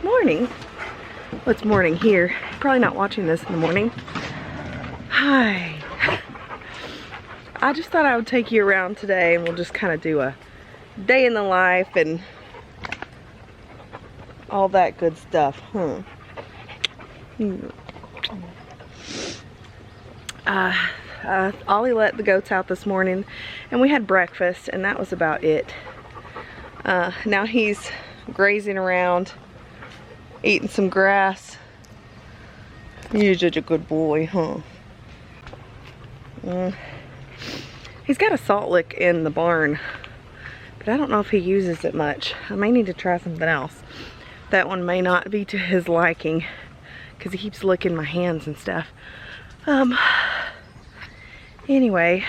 Morning. Well, it's morning here. Probably not watching this in the morning. Hi. I just thought I would take you around today and we'll just kind of do a day in the life and all that good stuff. Ollie let the goats out this morning and we had breakfast and that was about it. Now he's grazing around, eating some grass. You're such a good boy, huh? He's got a salt lick in the barn, but I don't know if he uses it much. I may need to try something else. That one may not be to his liking because he keeps licking my hands and stuff. Anyway,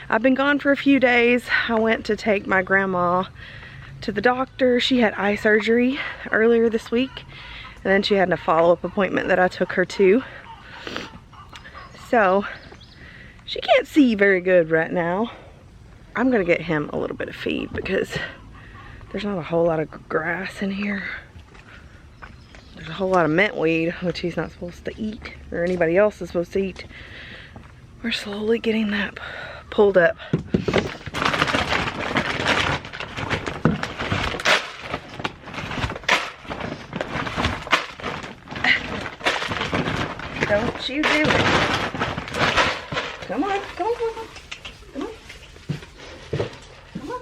I've been gone for a few days. I went to take my grandma to the doctor. She had eye surgery earlier this week, and then she had a follow-up appointment that I took her to. So she can't see very good right now. I'm gonna get him a little bit of feed because there's not a whole lot of grass in here. There's a whole lot of miltweed, which he's not supposed to eat, or anybody else is supposed to eat. We're slowly getting that pulled up. Don't you do it. Come on, come on, come on, come on. Come on.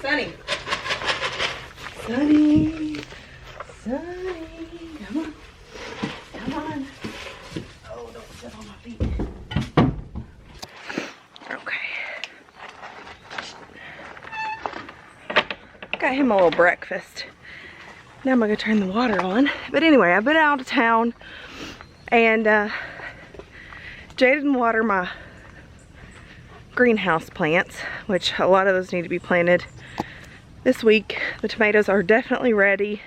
Sunny. Sunny. Sunny. Come on. Come on. Oh, don't sit on my feet. Okay. Got him a little breakfast. Now I'm gonna turn the water on. But anyway, I've been out of town and Jay didn't water my greenhouse plants, which a lot of those need to be planted this week. The tomatoes are definitely ready.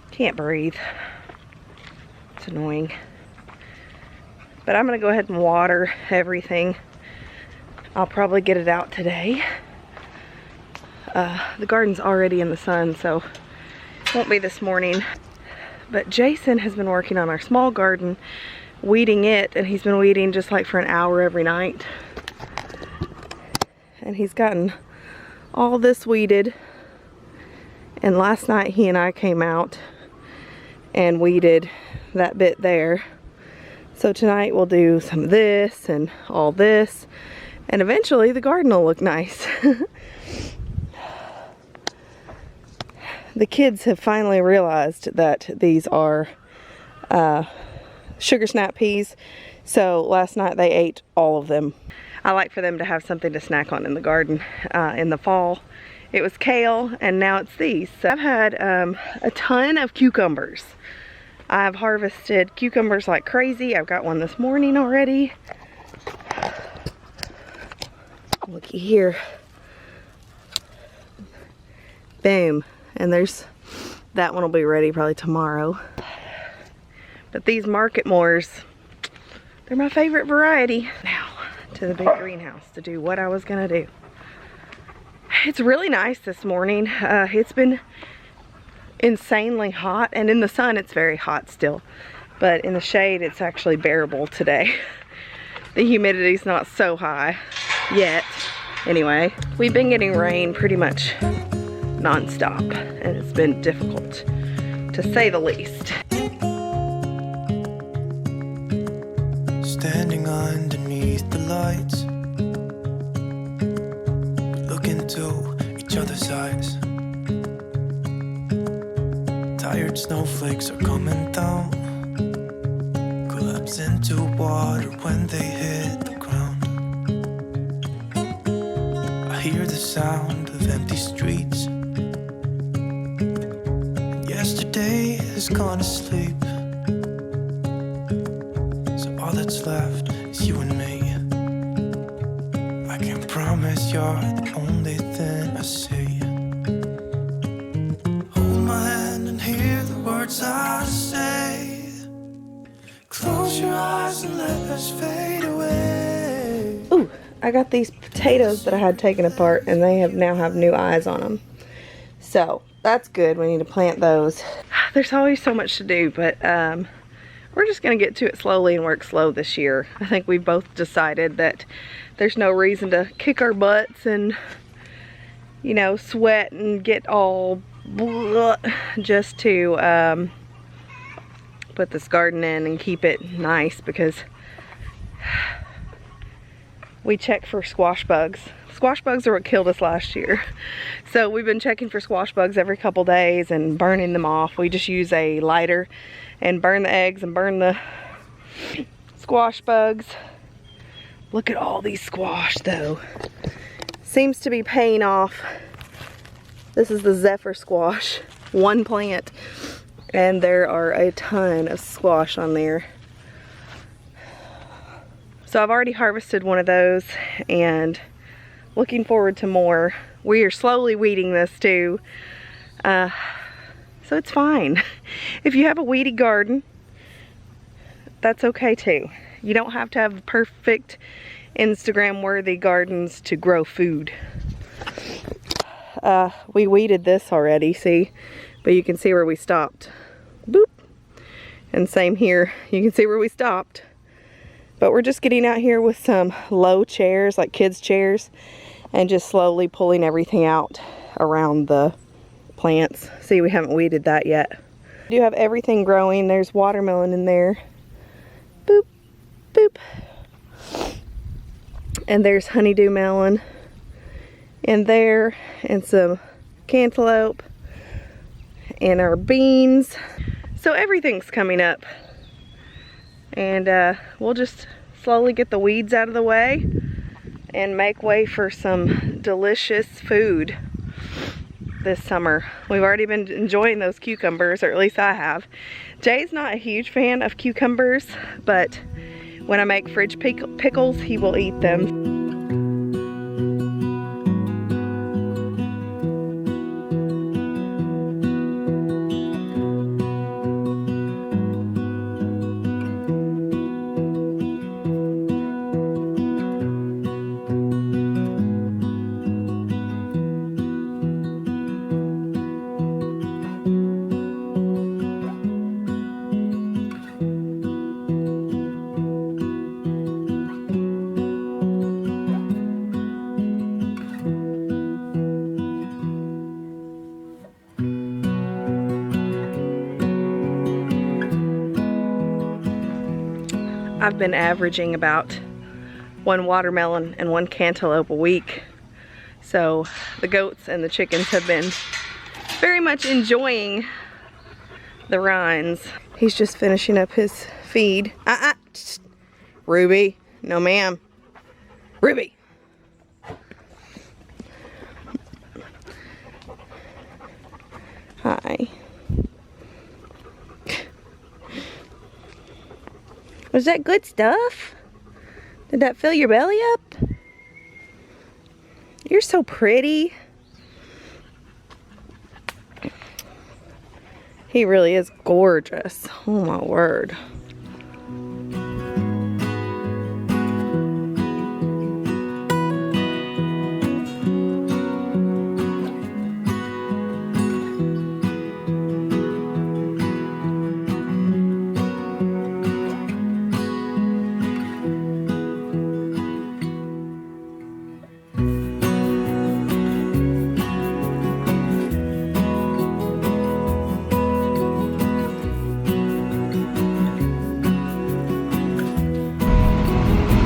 Can't breathe. It's annoying. But I'm gonna go ahead and water everything. I'll probably get it out today. The garden's already in the sun, so it won't be this morning. But Jason has been working on our small garden, weeding it, and he's been weeding just like for an hour every night. And he's gotten all this weeded. And last night he and I came out and weeded that bit there. So tonight we'll do some of this and all this, and eventually the garden will look nice. The kids have finally realized that these are sugar snap peas, so last night they ate all of them. I like for them to have something to snack on in the garden. In the fall it was kale, and now it's these. So I've had a ton of cucumbers. I've harvested cucumbers like crazy. I've got one this morning already. Looky here. Boom. And there's, that one will be ready probably tomorrow. But these market moors, they're my favorite variety. Now to the big greenhouse to do what I was gonna do. It's really nice this morning. It's been insanely hot, and in the sun it's very hot still. But in the shade it's actually bearable today. The humidity's not so high yet. Anyway, we've been getting rain pretty much non-stop, and it's been difficult to say the least. Standing underneath the lights, look into each other's eyes. Tired snowflakes are coming down, collapse into water when they hit the ground. I hear the sound of empty streets. Yesterday has gone to sleep, so all that's left is you and me. I can promise you're the only thing I see. Hold my hand and hear the words I say. Close your eyes and let us fade away. Ooh, I got these potatoes potatoes that I had taken apart, and they now have new eyes on them. So that's good. We need to plant those. There's always so much to do, but we're just gonna get to it slowly and work slow this year. I think we both decided that there's no reason to kick our butts and, you know, sweat and get all blah, just to put this garden in and keep it nice, because we check for squash bugs. Squash bugs are what killed us last year. So we've been checking for squash bugs every couple days and burning them off. We just use a lighter and burn the eggs and burn the squash bugs. Look at all these squash though. Seems to be paying off. This is the Zephyr squash, one plant, and there are a ton of squash on there. So I've already harvested one of those and looking forward to more. We are slowly weeding this too, so it's fine. If you have a weedy garden, that's okay too. You don't have to have perfect Instagram worthy gardens to grow food. We weeded this already, see, but you can see where we stopped. Boop. And same here, you can see where we stopped. But we're just getting out here with some low chairs, like kids chairs, and just slowly pulling everything out around the plants. See, we haven't weeded that yet. We do have everything growing. There's watermelon in there. Boop, boop. And there's honeydew melon in there, and some cantaloupe, and our beans. So everything's coming up. And we'll just slowly get the weeds out of the way and make way for some delicious food this summer. We've already been enjoying those cucumbers, or at least I have. Jay's not a huge fan of cucumbers, but when I make fridge pickles, he will eat them. I've been averaging about one watermelon and one cantaloupe a week. So the goats and the chickens have been very much enjoying the rinds. He's just finishing up his feed. Ruby, no ma'am. Ruby. Hi. Was that good stuff? Did that fill your belly up? You're so pretty. He really is gorgeous. Oh my word.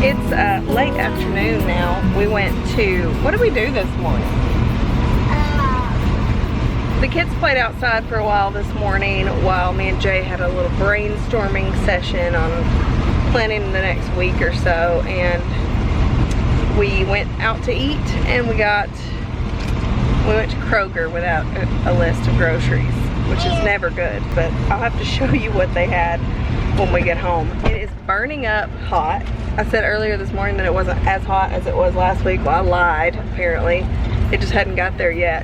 It's late afternoon now. We went to, what did we do this morning? The kids played outside for a while this morning while me and Jay had a little brainstorming session on planning the next week or so, and we went out to eat, and we went to Kroger without a list of groceries, which is never good, but I'll have to show you what they had when we get home. It is burning up hot. I said earlier this morning that it wasn't as hot as it was last week. Well, I lied, apparently. It just hadn't got there yet.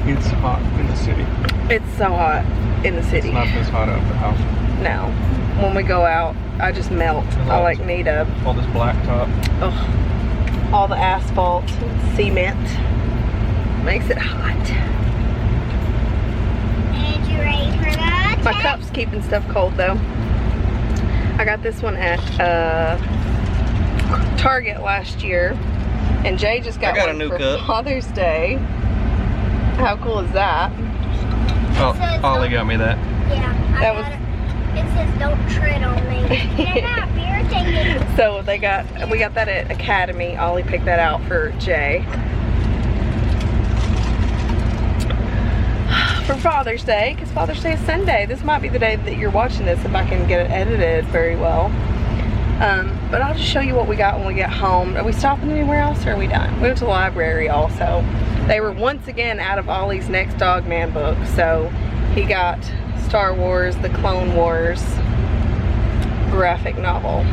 It's hot in the city. It's so hot in the city. It's not this hot out the house. No. When we go out, I just melt. I like need a, all this blacktop. oh, all the asphalt, cement makes it hot. And you ready for that? My cup's keeping stuff cold though. I got this one at Target last year, and Jay just got one a new for cup. Father's Day. How cool is that? Oh, Ollie got me that. Yeah, That was. It says don't tread on me. They're not irritating. So we got that at Academy. Ollie picked that out for Jay for Father's Day, because Father's Day is Sunday. This might be the day that you're watching this if I can get it edited very well. But I'll just show you what we got when we get home. Are we stopping anywhere else or are we done? We went to the library also. They were once again out of Ollie's next Dog Man book, so he got Star Wars, the Clone Wars graphic novel.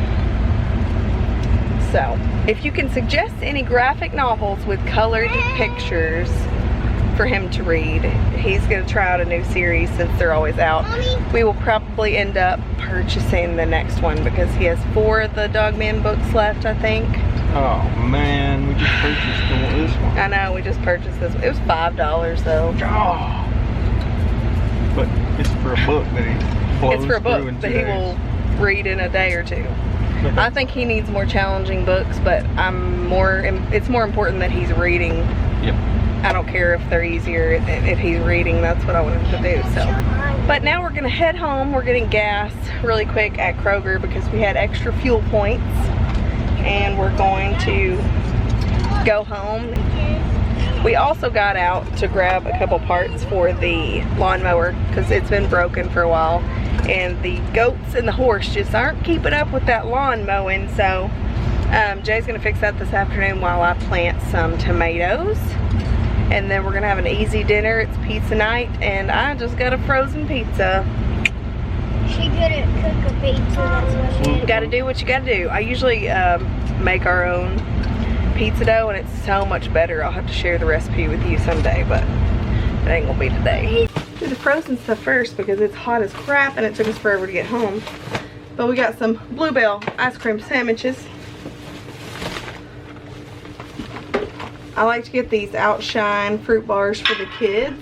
So, if you can suggest any graphic novels with colored pictures for him to read, he's going to try out a new series since they're always out. We will probably end up purchasing the next one because he has 4 of the Dog Man books left, I think. Oh man, we just purchased this one. I know, we just purchased this one. It was $5 though. Oh. But it's for a book that he blows It's for a book through in that 2 he days. will read in a day or two. I think he needs more challenging books, but it's more important that he's reading. Yep. I don't care if they're easier. If he's reading, that's what I want him to do. So, but now we're gonna head home. We're getting gas really quick at Kroger because we had extra fuel points, and we're going to go home. We also got out to grab a couple parts for the lawnmower because it's been broken for a while, and the goats and the horse just aren't keeping up with that lawn mowing. So Jay's gonna fix that this afternoon while I plant some tomatoes. And then we're gonna have an easy dinner. It's pizza night, and I just got a frozen pizza. She couldn't cook a pizza, that's what she You did. gotta do what you gotta do. I usually make our own pizza dough, and it's so much better. I'll have to share the recipe with you someday, but it ain't gonna be today. Do the frozen stuff first because it's hot as crap and it took us forever to get home. But we got some Bluebell ice cream sandwiches. I like to get these Outshine fruit bars for the kids.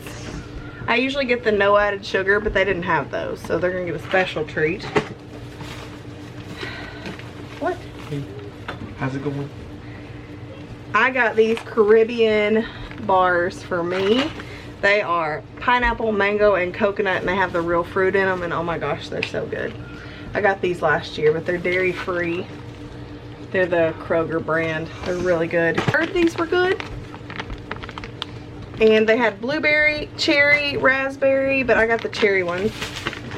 I usually get the no added sugar, but they didn't have those, so they're gonna get a special treat. What? How's it going? I got these Caribbean bars for me. They are pineapple, mango, and coconut, and they have the real fruit in them, and oh my gosh, they're so good. I got these last year, but they're dairy free. They're the Kroger brand. They're really good. I heard these were good. And they had blueberry, cherry, raspberry, but I got the cherry ones.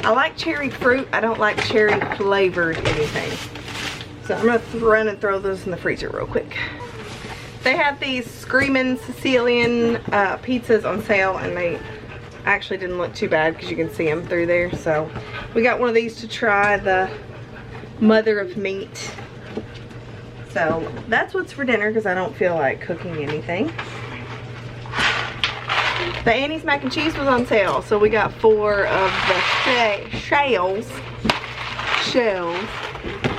I like cherry fruit. I don't like cherry flavored anything. So I'm gonna run and throw those in the freezer real quick. They had these Screamin' Sicilian pizzas on sale, and they actually didn't look too bad because you can see them through there. So we got one of these to try, the mother of meat. So that's what's for dinner because I don't feel like cooking anything. The Annie's mac and cheese was on sale, so we got 4 of the shells.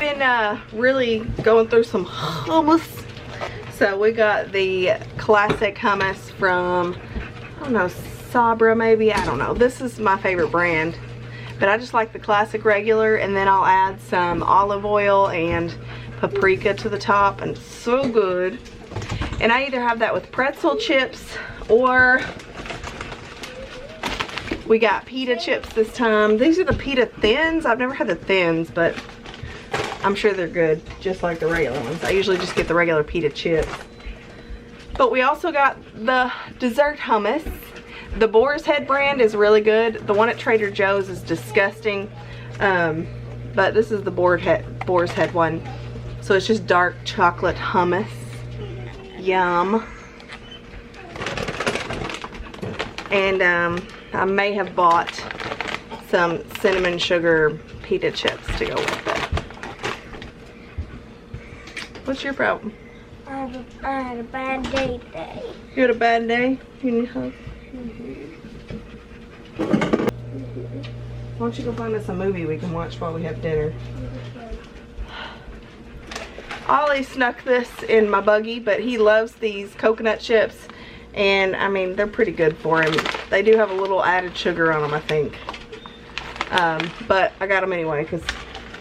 Been really going through some hummus. So we got the classic hummus from, I don't know, Sabra maybe, I don't know. This is my favorite brand, but I just like the classic regular, and then I'll add some olive oil and paprika to the top, and it's so good. And I either have that with pretzel chips, or we got pita chips this time. These are the pita thins. I've never had the thins, but I'm sure they're good, just like the regular ones. I usually just get the regular pita chips. But we also got the dessert hummus. The Boar's Head brand is really good. The one at Trader Joe's is disgusting. But this is the Boar's Head one. So it's just dark chocolate hummus. Yum. And I may have bought some cinnamon sugar pita chips to go with it. What's your problem? I had a bad day today. You had a bad day? You need a hug? Why don't you go find us a movie we can watch while we have dinner? Ollie snuck this in my buggy, but he loves these coconut chips, and I mean, they're pretty good for him. They do have a little added sugar on them, I think. But I got them anyway because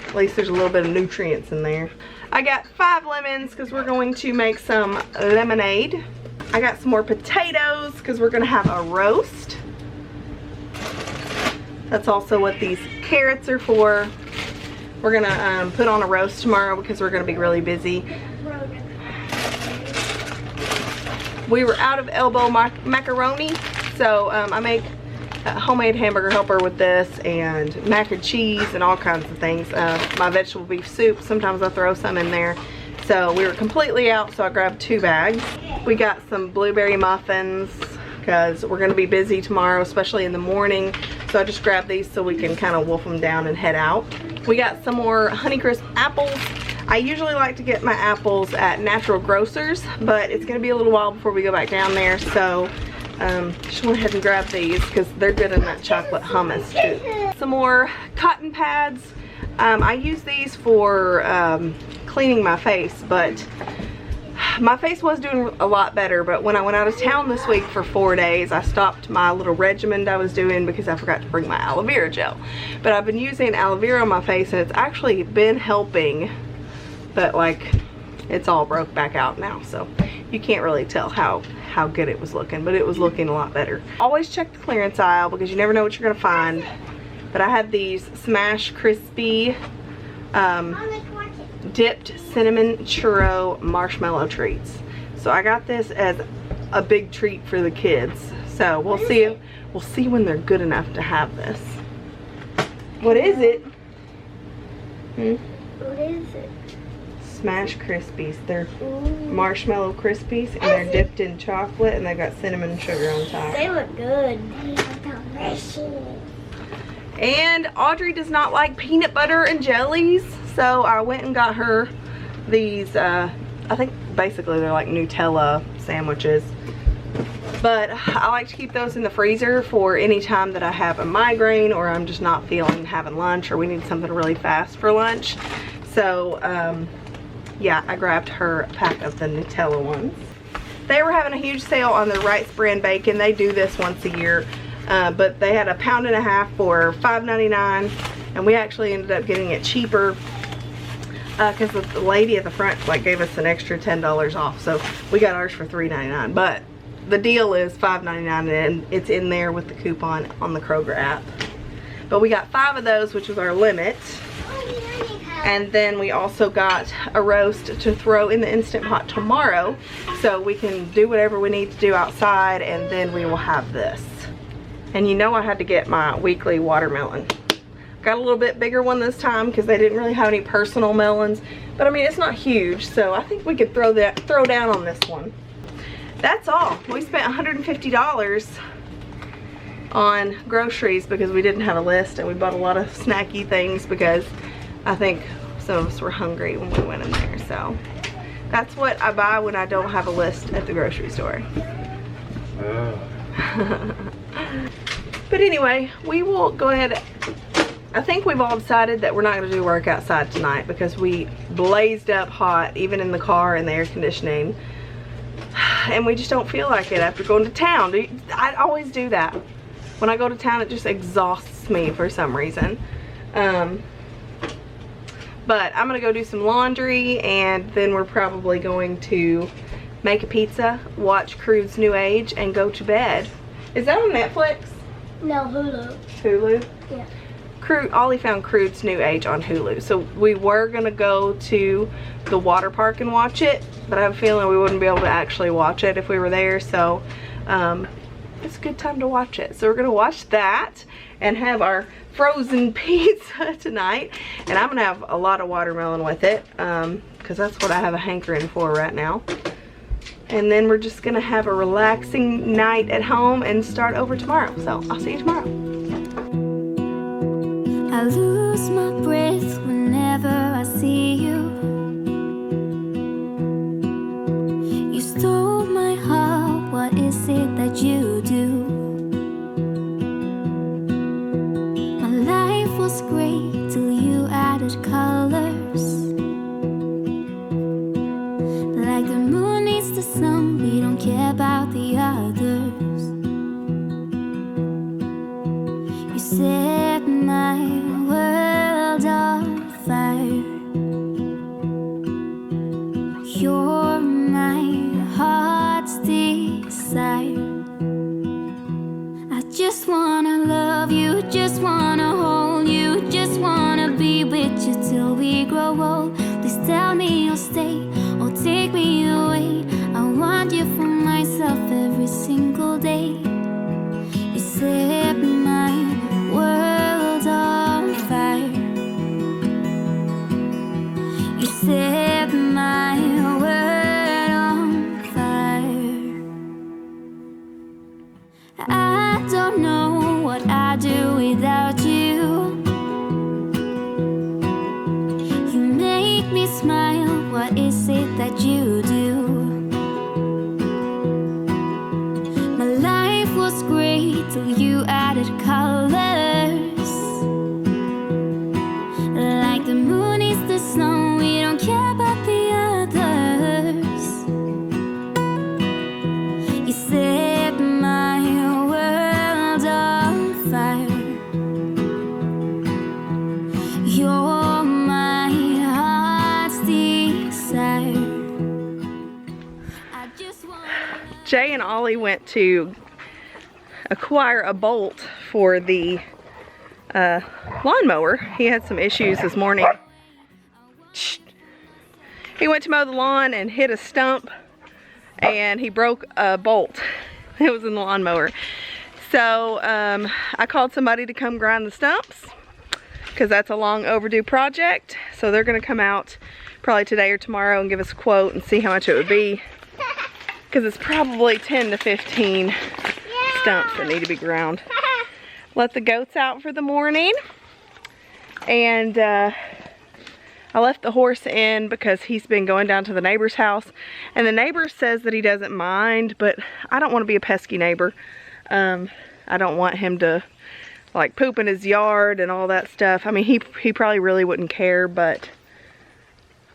at least there's a little bit of nutrients in there. I got 5 lemons because we're going to make some lemonade. I got some more potatoes because we're going to have a roast. That's also what these carrots are for. We're going to put on a roast tomorrow because we're going to be really busy. We were out of elbow macaroni, so I make a homemade hamburger helper with this, and mac and cheese and all kinds of things. My vegetable beef soup, sometimes I throw some in there. So we were completely out, so I grabbed 2 bags. We got some blueberry muffins because we're going to be busy tomorrow, especially in the morning. So I just grabbed these so we can kind of wolf them down and head out. We got some more Honeycrisp apples. I usually like to get my apples at Natural Grocers, but it's going to be a little while before we go back down there. So just went ahead and grabbed these because they're good in that chocolate hummus too. Some more cotton pads. I use these for cleaning my face, but my face was doing a lot better. But when I went out of town this week for 4 days, I stopped my little regimen I was doing because I forgot to bring my aloe vera gel. But I've been using aloe vera on my face, and it's actually been helping, but like it's all broke back out now, so you can't really tell how good it was looking, but it was looking a lot better. Always check the clearance aisle because you never know what you're gonna find. But I had these Smash Crispy dipped cinnamon churro marshmallow treats. So I got this as a big treat for the kids. So we'll see when they're good enough to have this. What is it? What is it? Smash Krispies. They're marshmallow Krispies, and they're dipped in chocolate, and they've got cinnamon and sugar on top. They look good. They look delicious. And Audrey does not like peanut butter and jellies, so I went and got her these, I think basically they're like Nutella sandwiches. But I like to keep those in the freezer for any time that I have a migraine, or I'm just not feeling having lunch, or we need something really fast for lunch. So, yeah, I grabbed her a pack of the Nutella ones. They were having a huge sale on the Wright's brand bacon. They do this once a year. But they had a £1.50 for $5.99, and we actually ended up getting it cheaper because the lady at the front like gave us an extra $10 off, so we got ours for $3.99. But the deal is $5.99, and it's in there with the coupon on the Kroger app. But we got 5 of those, which was our limit. And then we also got a roast to throw in the Instant Pot tomorrow, so we can do whatever we need to do outside, and then we will have this. And you know I had to get my weekly watermelon. Got a little bit bigger one this time because they didn't really have any personal melons. But I mean, it's not huge, so I think we could throw down on this one. That's all. We spent $150 on groceries because we didn't have a list, and we bought a lot of snacky things because I think some of us were hungry when we went in there. So that's what I buy when I don't have a list at the grocery store. But anyway, we will go ahead. I think we've all decided that we're not going to do work outside tonight because we blazed up hot, even in the car and the air conditioning, and we just don't feel like it after going to town. I always do that. When I go to town, it just exhausts me for some reason. But I'm going to go do some laundry, and then we're probably going to make a pizza, watch Crude's New Age, and go to bed. Is that on Netflix? No, Hulu. Hulu? Yeah. Ollie found Crude's New Age on Hulu. So we were going to go to the water park and watch it, but I have a feeling we wouldn't be able to actually watch it if we were there. So it's a good time to watch it. So we're going to watch that and have our frozen pizza tonight. And I'm going to have a lot of watermelon with it because that's what I have a hankering for right now. And then we're just gonna have a relaxing night at home and start over tomorrow. So I'll see you tomorrow. I lose my breath whenever I see you. You stole my heart, what is it that you do? My life was great till you added colors. care about the others. You set my world on fire. You're my heart's desire. I just wanna love you, just wanna hold you, just wanna be with you till we grow old. Please tell me you'll stay or take me away. I want you for myself every single day. You set my world on fire. You set my world on fire. I don't know what I'd do without you. You make me smile, what is it that you do? My life was great till you added colors. Like the moon is the snow, we don't care about the others. You set my world on fire. You're my heart's desire. I just want. Jay and Ollie went to acquire a bolt for the lawnmower. He had some issues this morning. He went to mow the lawn and hit a stump and he broke a bolt. It was in the lawnmower. So I called somebody to come grind the stumps because that's a long overdue project. So they're gonna come out probably today or tomorrow and give us a quote and see how much it would be, because it's probably 10 to 15 stumps that need to be ground. Let the goats out for the morning, and I left the horse in because he's been going down to the neighbor's house, and the neighbor says that he doesn't mind, but I don't want to be a pesky neighbor. I don't want him to like poop in his yard and all that stuff. I mean, he probably really wouldn't care, but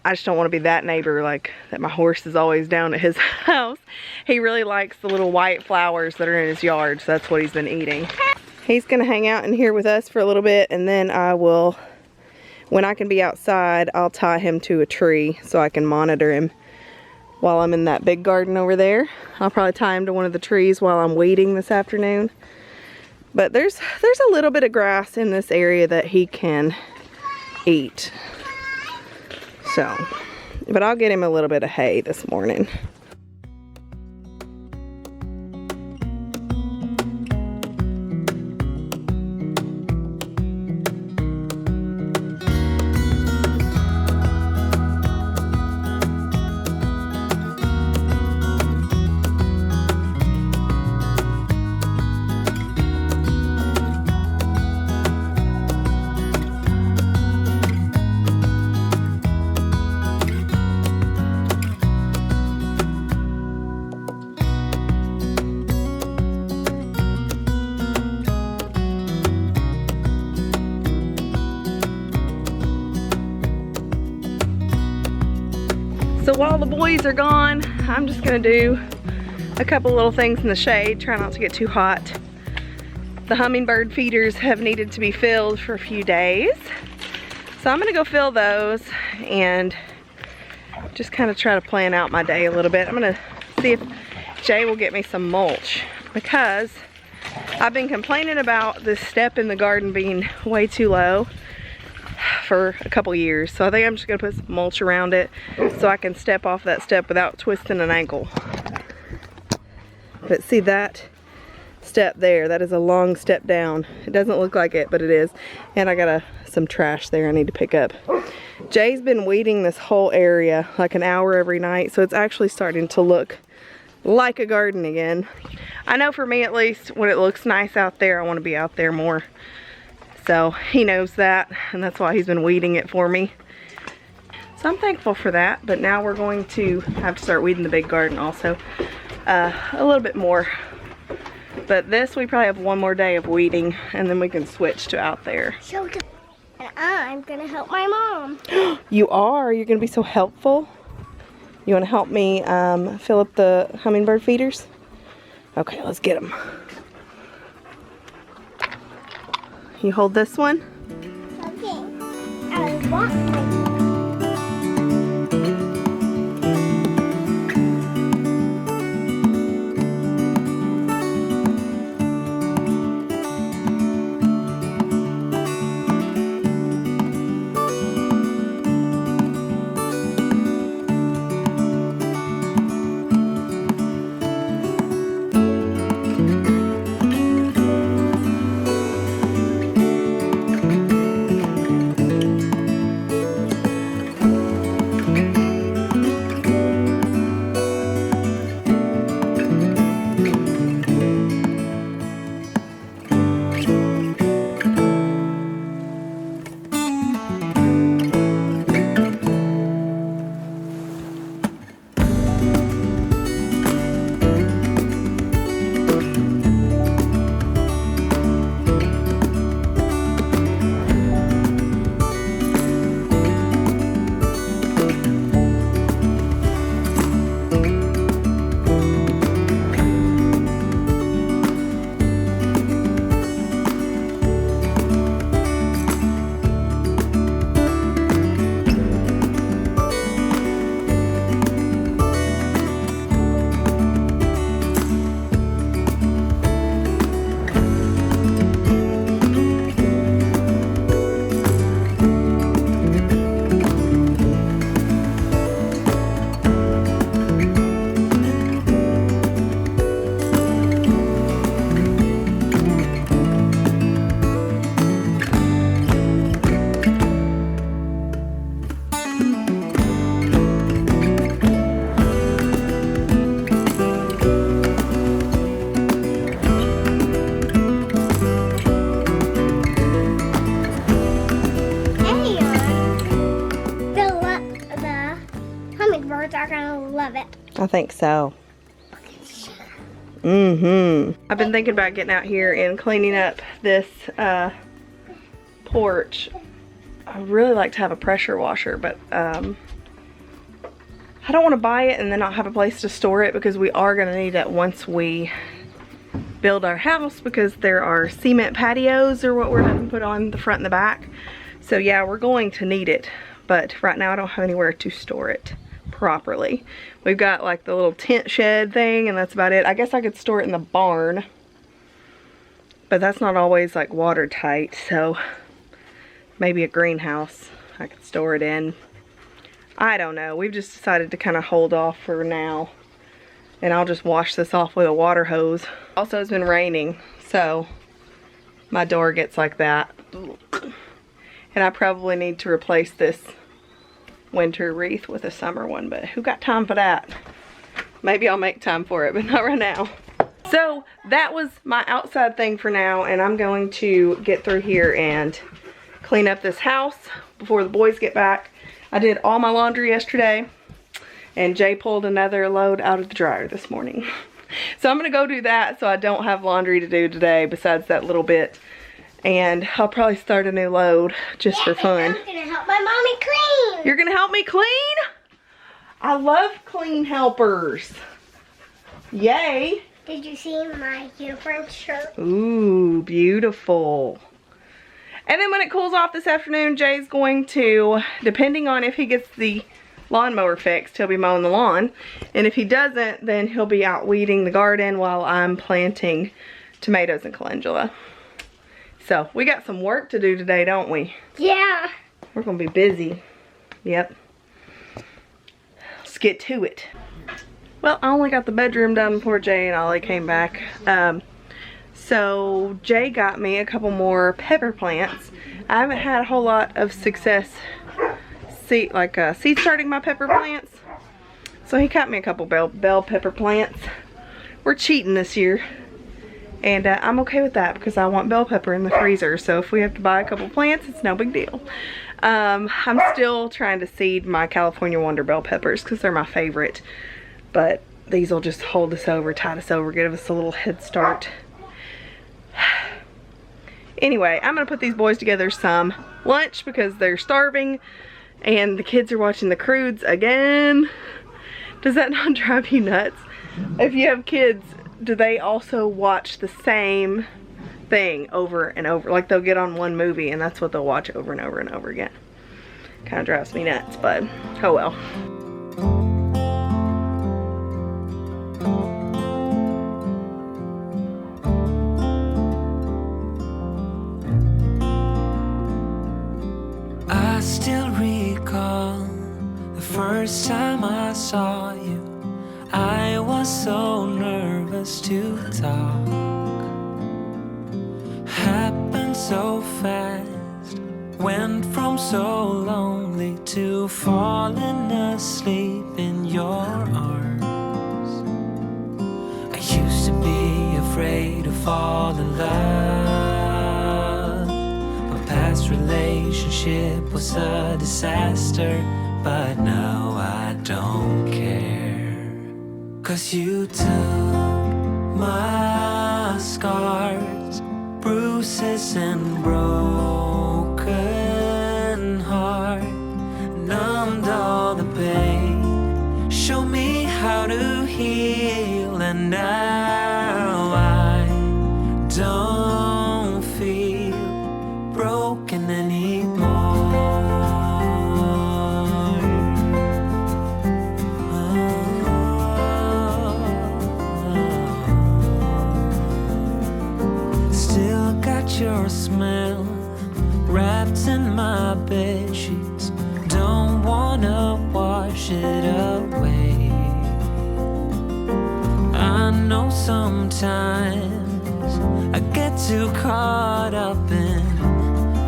I just don't want to be that neighbor, like that my horse is always down at his house. He really likes the little white flowers that are in his yard, so that's what he's been eating. He's gonna hang out in here with us for a little bit, and then I will, when I can be outside, I'll tie him to a tree so I can monitor him while I'm in that big garden over there. I'll probably tie him to one of the trees while I'm weeding this afternoon. But there's a little bit of grass in this area that he can eat. So, but I'll get him a little bit of hay this morning. So while the boys are gone, I'm just gonna do a couple little things in the shade, try not to get too hot. The hummingbird feeders have needed to be filled for a few days. So I'm gonna go fill those and just kind of try to plan out my day a little bit. I'm gonna see if Jay will get me some mulch, because I've been complaining about this step in the garden being way too low for a couple years. So I think I'm just gonna put some mulch around it so I can step off that step without twisting an ankle. But see that step there, that is a long step down. It doesn't look like it, but it is. And I got some trash there I need to pick up. Jay's been weeding this whole area like an hour every night, so it's actually starting to look like a garden again. I know for me at least, when it looks nice out there, I want to be out there more. So he knows that, and that's why he's been weeding it for me. So I'm thankful for that, but now we're going to have to start weeding the big garden also a little bit more. But this, we probably have one more day of weeding, and then we can switch to out there. So I'm gonna help my mom. You are? You're gonna be so helpful? You want to help me fill up the hummingbird feeders? Okay, let's get them. You hold this one. Okay. I want my hummingbirds are gonna love it. I think so. I've been thinking about getting out here and cleaning up this porch. I really like to have a pressure washer, but I don't want to buy it and then not have a place to store it, because we are going to need it once we build our house, because there are cement patios or what we're going to put on the front and the back. So yeah, we're going to need it, but right now I don't have anywhere to store it properly. We've got like the little tent shed thing, and that's about it. I guess I could store it in the barn, but that's not always like watertight, so maybe a greenhouse I could store it in. I don't know. We've just decided to kind of hold off for now, and I'll just wash this off with a water hose. Also, it's been raining, so my door gets like that, and I probably need to replace this winter wreath with a summer one, but who got time for that? Maybe I'll make time for it, but not right now. So that was my outside thing for now, and I'm going to get through here and clean up this house before the boys get back. I did all my laundry yesterday, and Jay pulled another load out of the dryer this morning. So I'm gonna go do that, so I don't have laundry to do today besides that little bit. And I'll probably start a new load just for fun. I'm gonna help my mommy clean. You're gonna help me clean? I love clean helpers. Yay. Did you see my uniform shirt? Ooh, beautiful. And then when it cools off this afternoon, Jay's going to, depending on if he gets the lawnmower fixed, he'll be mowing the lawn. And if he doesn't, then he'll be out weeding the garden while I'm planting tomatoes and calendula. So we got some work to do today, don't we? Yeah. We're gonna be busy. Yep. Let's get to it. Well, I only got the bedroom done before Jay and Ollie came back. So Jay got me a couple more pepper plants. I haven't had a whole lot of success seed starting my pepper plants. So he got me a couple bell pepper plants. We're cheating this year. And I'm okay with that, because I want bell pepper in the freezer. So if we have to buy a couple plants, it's no big deal. I'm still trying to seed my California Wonder bell peppers, because they're my favorite. But these will just hold us over, tide us over, give us a little head start. Anyway, I'm going to put these boys together some lunch because they're starving. And the kids are watching the Croods again. Does that not drive you nuts? If you have kids, do they also watch the same thing over and over? Like they'll get on one movie and that's what they'll watch over and over and over again. Kind of drives me nuts, but oh well. I still recall the first time I saw you. I was so nervous to talk. Happened so fast. Went from so lonely to falling asleep in your arms. I used to be afraid to fall in love. My past relationship was a disaster, but now I don't care. 'Cause you took my scars, bruises and broken heart, numbed all the pain, show me how to heal, and now I don't feel broken anymore. Still got your smell wrapped in my bed sheets. Don't wanna wash it away. I know sometimes I get too caught up in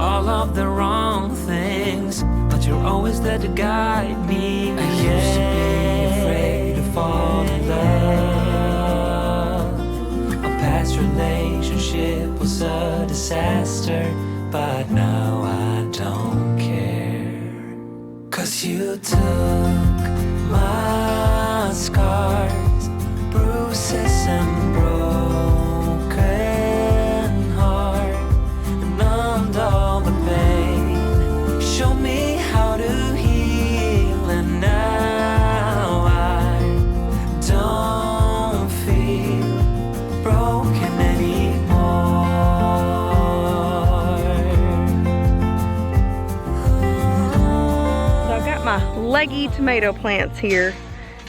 all of the wrong things, but you're always there to guide me. I used to be afraid to fall in love. A past relationship was a disaster, but now I don't care. 'Cause you took my scars, bruises and broken heart, numbed all the pain, show me how to heal, and now I don't feel broken anymore. So I've got my leggy tomato plants here.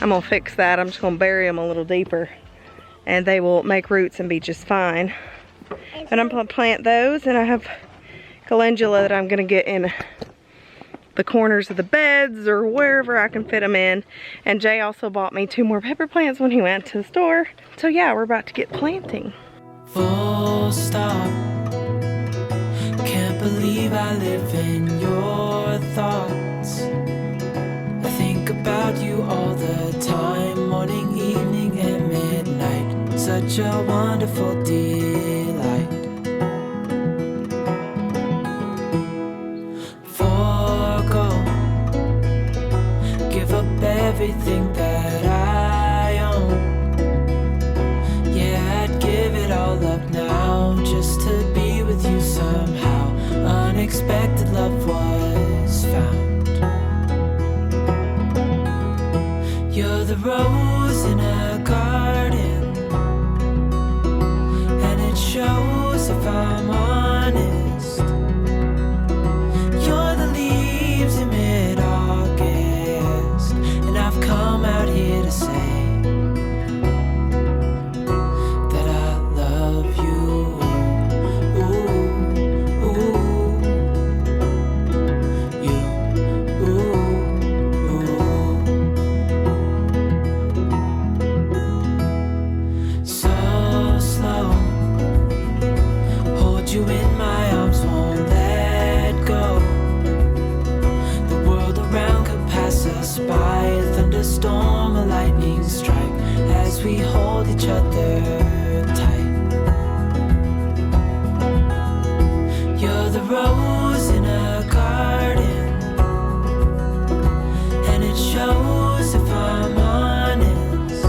I'm gonna fix that. I'm just gonna bury them a little deeper and they will make roots and be just fine. But I'm gonna plant those, and I have calendula that I'm gonna get in the corners of the beds or wherever I can fit them in. And Jay also bought me 2 more pepper plants when he went to the store. So yeah, we're about to get planting. Full stop. Can't believe I live in your thoughts. I think about you all the time, morning, evening, and midnight. Such a wonderful delight. Forgo, give up everything that I own. Yeah, I'd give it all up now just to be with you somehow. Unexpected love was found. You're the rose in a garden, and it shows if I'm honest. You're the leaves in mid-August, and I've come out here to say that I love you. Ooh, ooh, you, ooh, ooh. So slow, hold you in my arms, won't let go. The world around could pass us by, a thunderstorm, a lightning strike, as we hold each other tight. You're the rose in a garden, and it shows if I'm honest.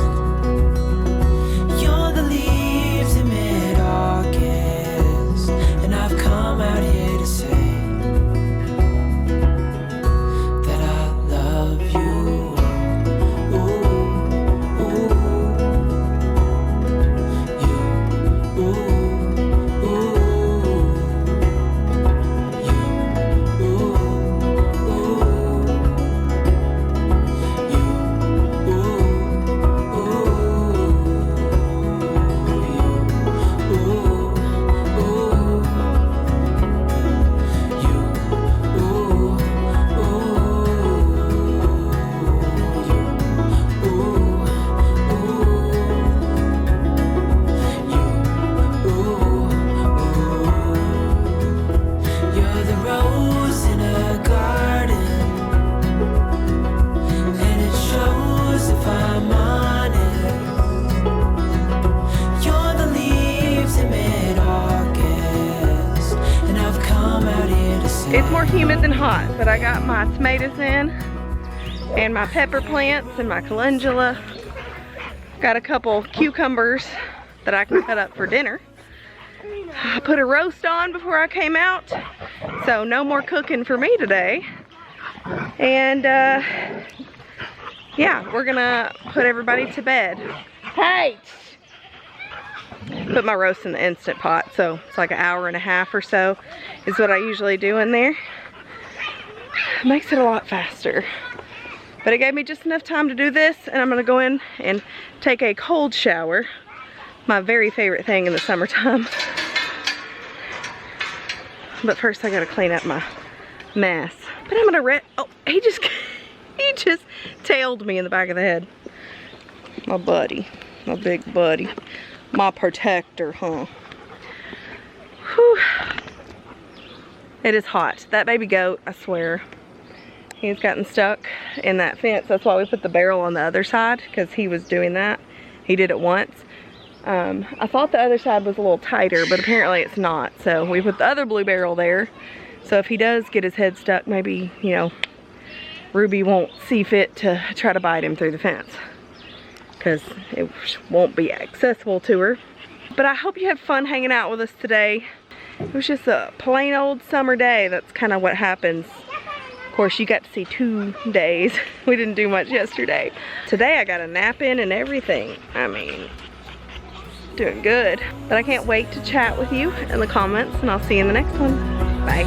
You're the leaves in mid-August, and I've come out here to say that I love you. Ooh, It's more humid than hot, but I got my tomatoes in and my pepper plants and my calendula. Got a couple cucumbers that I can cut up for dinner. I put a roast on before I came out, so no more cooking for me today. And yeah, we're gonna put everybody to bed. Hey! Put my roast in the Instant Pot, so it's like an hour and a half or so is what I usually do in there. Makes it a lot faster. But it gave me just enough time to do this, and I'm gonna go in and take a cold shower. My very favorite thing in the summertime. But first I gotta clean up my mess. But I'm gonna oh, he just tailed me in the back of the head. My buddy, my big buddy. My protector, huh? Whew. It is hot. That baby goat, I swear, he's gotten stuck in that fence. That's why we put the barrel on the other side, because he was doing that. He did it once. I thought the other side was a little tighter, but apparently it's not. So we put the other blue barrel there. So if he does get his head stuck, maybe, you know, Ruby won't see fit to try to bite him through the fence, because it won't be accessible to her. But I hope you had fun hanging out with us today. It was just a plain old summer day. That's kind of what happens. Of course, you got to see 2 days. We didn't do much yesterday. Today I got a nap in and everything. I mean, doing good. But I can't wait to chat with you in the comments, and I'll see you in the next one. Bye.